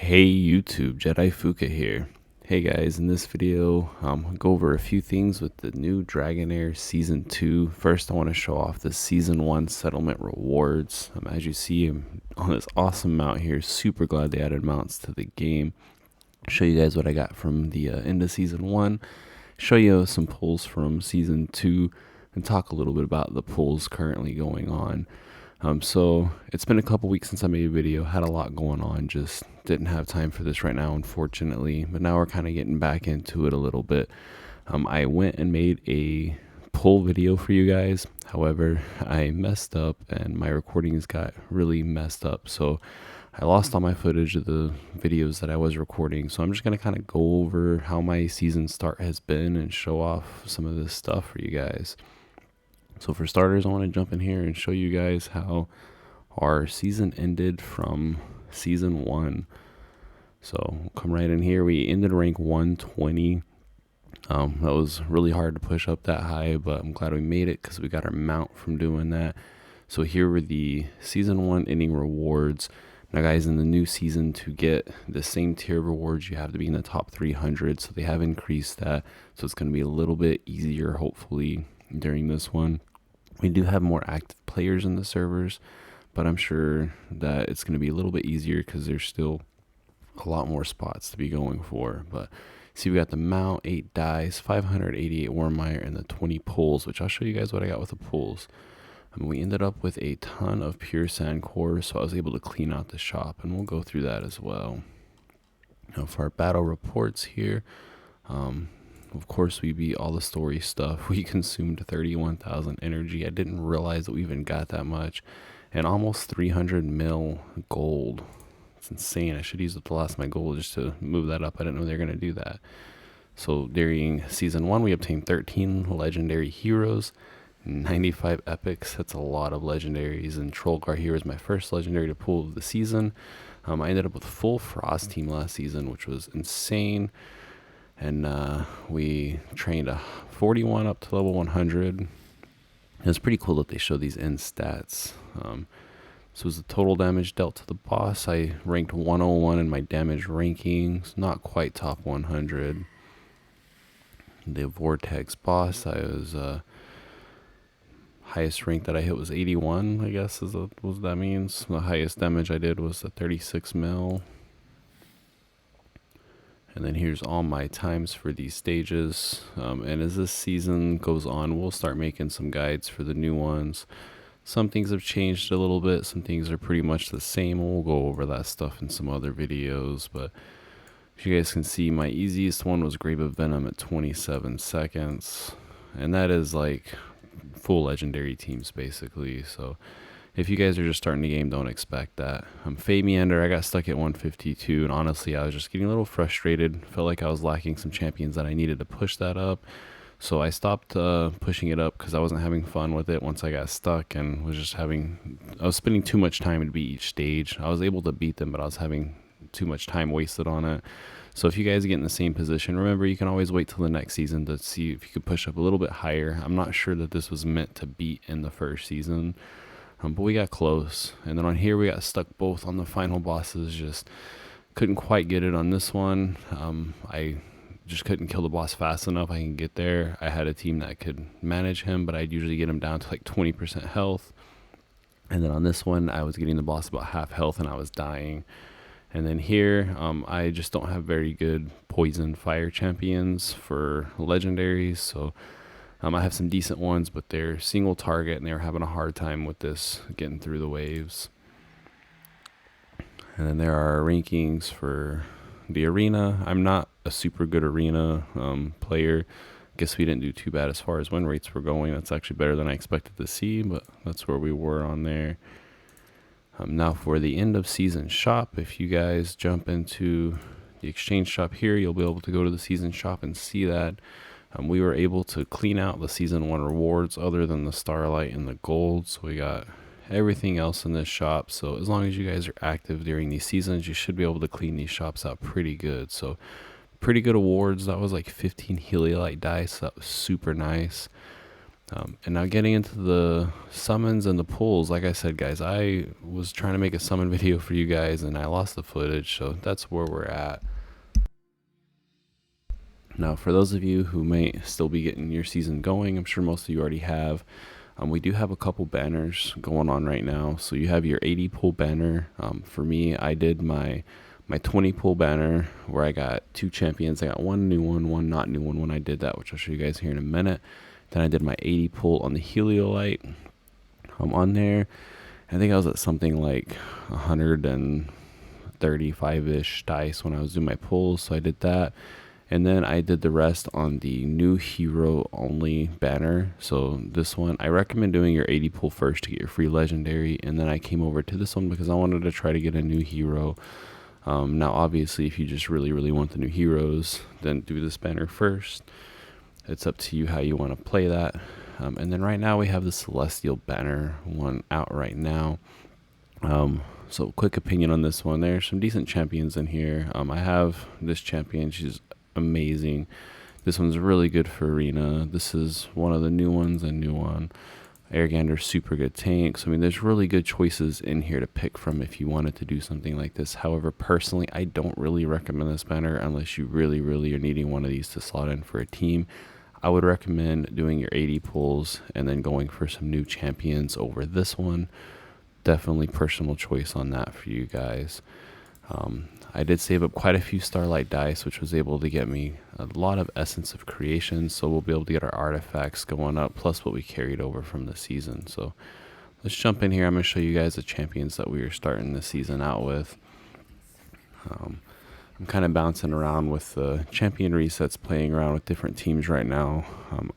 Hey YouTube, Jedi Fuka here. Hey guys, in this video, I'll go over a few things with the new Dragonheir Season 2. First, I want to show off the Season 1 settlement rewards. As you see, I'm on this awesome mount here. Super glad they added mounts to the game. Show you guys what I got from the end of Season 1. Show you some pulls from Season 2 and talk a little bit about the pulls currently going on. So it's been a couple weeks since I made a video, had a lot going on, just didn't have time for this right now, unfortunately, but now we're kind of getting back into it a little bit. I went and made a pull video for you guys. However, I messed up and my recordings got really messed up. So I lost all my footage of the videos that I was recording. So I'm just going to kind of go over how my season start has been and show off some of this stuff for you guys. So for starters, I want to jump in here and show you guys how our season ended from Season 1. So we'll come right in here. We ended rank 120. That was really hard to push up that high, but I'm glad we made it because we got our mount from doing that. So here were the Season 1 ending rewards. Now guys, in the new season, to get the same tier of rewards, you have to be in the top 300. So they have increased that. So it's going to be a little bit easier, hopefully, during this one. We do have more active players in the servers, but I'm sure that it's going to be a little bit easier because there's still a lot more spots to be going for. But see, we got the mount, 8 dice, 588 Wormire, and the 20 pulls, which I'll show you guys what I got with the pulls. We ended up with a ton of pure sand cores, so I was able to clean out the shop, and we'll go through that as well. Now for our battle reports here, of course, we beat all the story stuff. We consumed 31,000 energy. I didn't realize that we even got that much. And almost 300 mil gold. It's insane. I should use the last of my gold just to move that up. I didn't know they were going to do that. So during Season 1, we obtained 13 legendary heroes, 95 epics. That's a lot of legendaries. And Trollgar here is my first legendary to pull of the season. I ended up with full Frost team last season, which was insane. And we trained a 41 up to level 100. It's pretty cool that they show these end stats. This was the total damage dealt to the boss. I ranked 101 in my damage rankings, not quite top 100. The Vortex boss, I was highest rank that I hit was 81, I guess is what that means. The highest damage I did was the 36 mil. And then here's all my times for these stages. And as this season goes on, we'll start making some guides for the new ones. Some things have changed a little bit. Some things are pretty much the same. We'll go over that stuff in some other videos. But if you guys can see, my easiest one was Grave of Venom at 27 seconds. And that is like full legendary teams, basically. So if you guys are just starting the game, don't expect that. Fade Meander, I got stuck at 152, and honestly, I was just getting a little frustrated. Felt like I was lacking some champions that I needed to push that up. So I stopped pushing it up because I wasn't having fun with it once I got stuck and I was spending too much time to beat each stage. I was able to beat them, but I was having too much time wasted on it. So if you guys get in the same position, remember, you can always wait till the next season to see if you could push up a little bit higher. I'm not sure that this was meant to beat in the first season. But we got close. And then on here, we got stuck both on the final bosses. Just couldn't quite get it on this one. I just couldn't kill the boss fast enough. I can get there. I had a team that could manage him, but I'd usually get him down to like 20% health. And then on this one, I was getting the boss about half health and I was dying. And then here, I just don't have very good poison fire champions for legendaries. So I have some decent ones, but they're single target and they're having a hard time with this, getting through the waves. And then there are rankings for the arena. I'm not a super good arena player. Guess we didn't do too bad as far as win rates were going. That's actually better than I expected to see, but that's where we were on there. Now for the end of season shop, if you guys jump into the exchange shop here, you'll be able to go to the season shop and see that. We were able to clean out the Season 1 rewards other than the Starlight and the Gold. So we got everything else in this shop. So as long as you guys are active during these seasons, you should be able to clean these shops out pretty good. So pretty good awards. That was like 15 Heliolite dice. That was super nice. And now getting into the summons and the pulls, like I said, guys, I was trying to make a summon video for you guys and I lost the footage, so that's where we're at. Now, for those of you who may still be getting your season going, I'm sure most of you already have. We do have a couple banners going on right now. So you have your 80 pull banner. For me, I did my 20 pull banner where I got 2 champions. I got one new one not new one when I did that, which I'll show you guys here in a minute. Then I did my 80 pull on the Heliolite. On there, I think I was at something like 135-ish dice when I was doing my pulls, so I did that. And then I did the rest on the new hero only banner. So this one, I recommend doing your 80 pull first to get your free legendary. And then I came over to this one because I wanted to try to get a new hero. Now, obviously, if you just really want the new heroes, then do this banner first. It's up to you how you want to play that. And then right now we have the Celestial banner one out right now. So quick opinion on this one. There's some decent champions in here. I have this champion. She's amazing. This one's really good for arena. This is one of the new ones, a new one. Airgander's super good tank. So I mean, there's really good choices in here to pick from if you wanted to do something like this. However, personally, I don't really recommend this banner unless you really are needing one of these to slot in for a team. I would recommend doing your 80 pulls and then going for some new champions over this one. Definitely personal choice on that for you guys. I did save up quite a few Starlight dice, which was able to get me a lot of Essence of Creation, so we'll be able to get our artifacts going up, plus what we carried over from the season. So let's jump in here. I'm going to show you guys the champions that we are starting the season out with. I'm kind of bouncing around with the champion resets, playing around with different teams right now.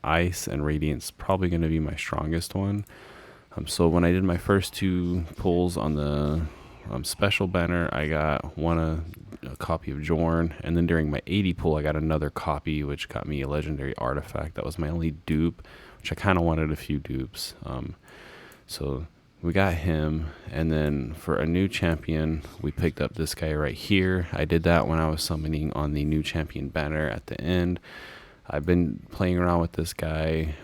Ice and Radiant's probably going to be my strongest one. So when I did my first 2 pulls on the special banner, I got a copy of Jorn, and then during my 80 pull I got another copy, which got me a legendary artifact. That was my only dupe, which I kind of wanted a few dupes. So we got him, and then for a new champion we picked up this guy right here. I did that when I was summoning on the new champion banner at the end. I've been playing around with this guy.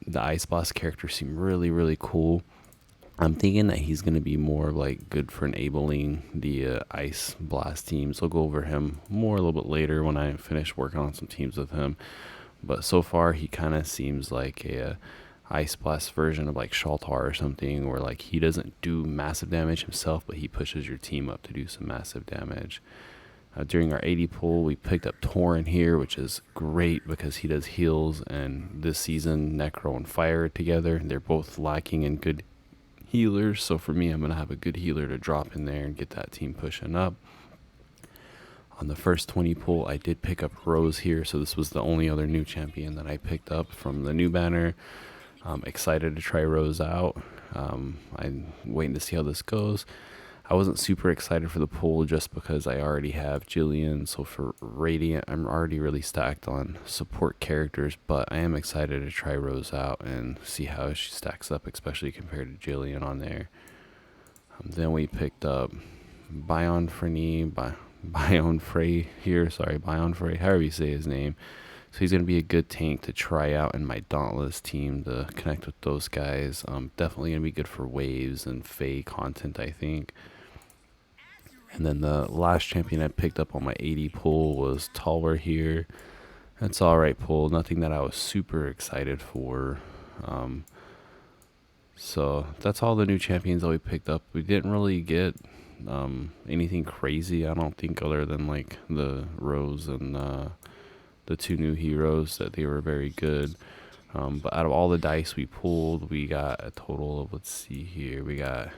The Ice Boss character seemed really cool. I'm thinking that he's going to be more like good for enabling the Ice Blast teams. I'll go over him more a little bit later when I finish working on some teams with him. But so far, he kind of seems like a Ice Blast version of like Shaltar or something, where like he doesn't do massive damage himself, but he pushes your team up to do some massive damage. During our 80 pull, we picked up Tauren here, which is great because he does heals, and this season Necro and Fire together, they're both lacking in good healers, so for me, I'm going to have a good healer to drop in there and get that team pushing up. On the first 20 pull, I did pick up Rose here, so this was the only other new champion that I picked up from the new banner. I'm excited to try Rose out. I'm waiting to see how this goes. I wasn't super excited for the pull just because I already have Jillian, so for Radiant, I'm already really stacked on support characters, but I am excited to try Rose out and see how she stacks up, especially compared to Jillian on there. Then we picked up Bionfrey here, however you say his name. So he's going to be a good tank to try out in my Dauntless team to connect with those guys. Definitely going to be good for waves and Fae content, I think. And then the last champion I picked up on my 80 pull was Talwar here. That's alright pull, nothing that I was super excited for. So that's all the new champions that we picked up. We didn't really get anything crazy, I don't think, other than like the Rose and the 2 new heroes, that they were very good. But out of all the dice we pulled, we got a total of, let's see here, we got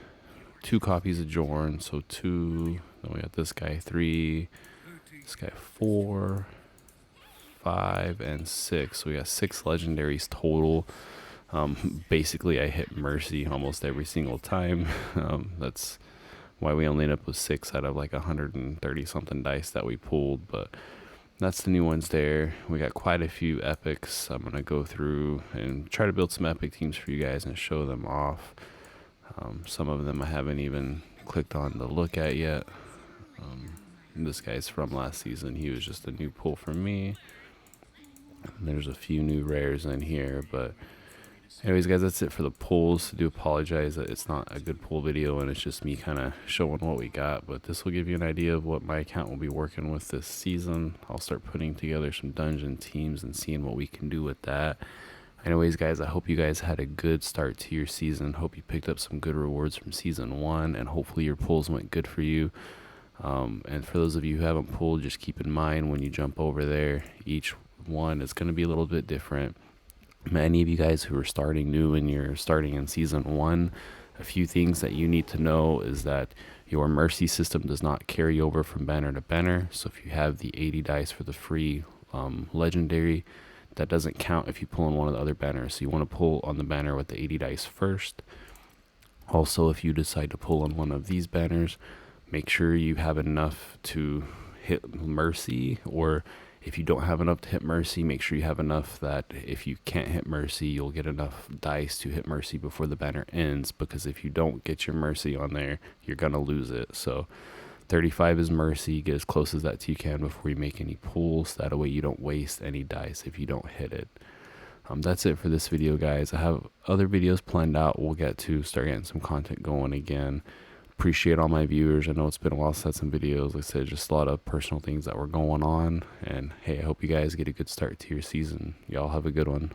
2 copies of Jorn, so 2. Then we got this guy 3, this guy 4, 5, and 6. So we got 6 legendaries total. Basically, I hit Mercy almost every single time. That's why we only ended up with 6 out of like 130 something dice that we pulled. But that's the new ones there. We got quite a few epics. I'm gonna go through and try to build some epic teams for you guys and show them off. Some of them I haven't even clicked on to look at yet. This guy's from last season. He was just a new pull for me. There's a few new rares in here, but Anyways, guys, that's it for the pulls. I do apologize that it's not a good pull video and it's just me kind of showing what we got, but this will give you an idea of what my account will be working with this season. I'll start putting together some dungeon teams and seeing what we can do with that. Anyways, guys, I hope you guys had a good start to your season. Hope you picked up some good rewards from season 1, and hopefully your pulls went good for you. And for those of you who haven't pulled, just keep in mind when you jump over there, each one is going to be a little bit different. Many of you guys who are starting new and you're starting in season 1, a few things that you need to know is that your mercy system does not carry over from banner to banner. So if you have the 80 dice for the free legendary, that doesn't count if you pull on one of the other banners. So you want to pull on the banner with the 80 dice first. Also, if you decide to pull on one of these banners, make sure you have enough to hit mercy, or if you don't have enough to hit mercy, make sure you have enough that if you can't hit mercy, you'll get enough dice to hit mercy before the banner ends, because if you don't get your mercy on there, you're gonna lose it. So 35 is mercy. Get as close as that you can before you make any pulls. That way you don't waste any dice if you don't hit it. That's it for this video, guys. I have other videos planned out. We'll get to start getting some content going again. Appreciate all my viewers. I know it's been a while since I had some videos. Like I said, just a lot of personal things that were going on. And hey, I hope you guys get a good start to your season. Y'all have a good one.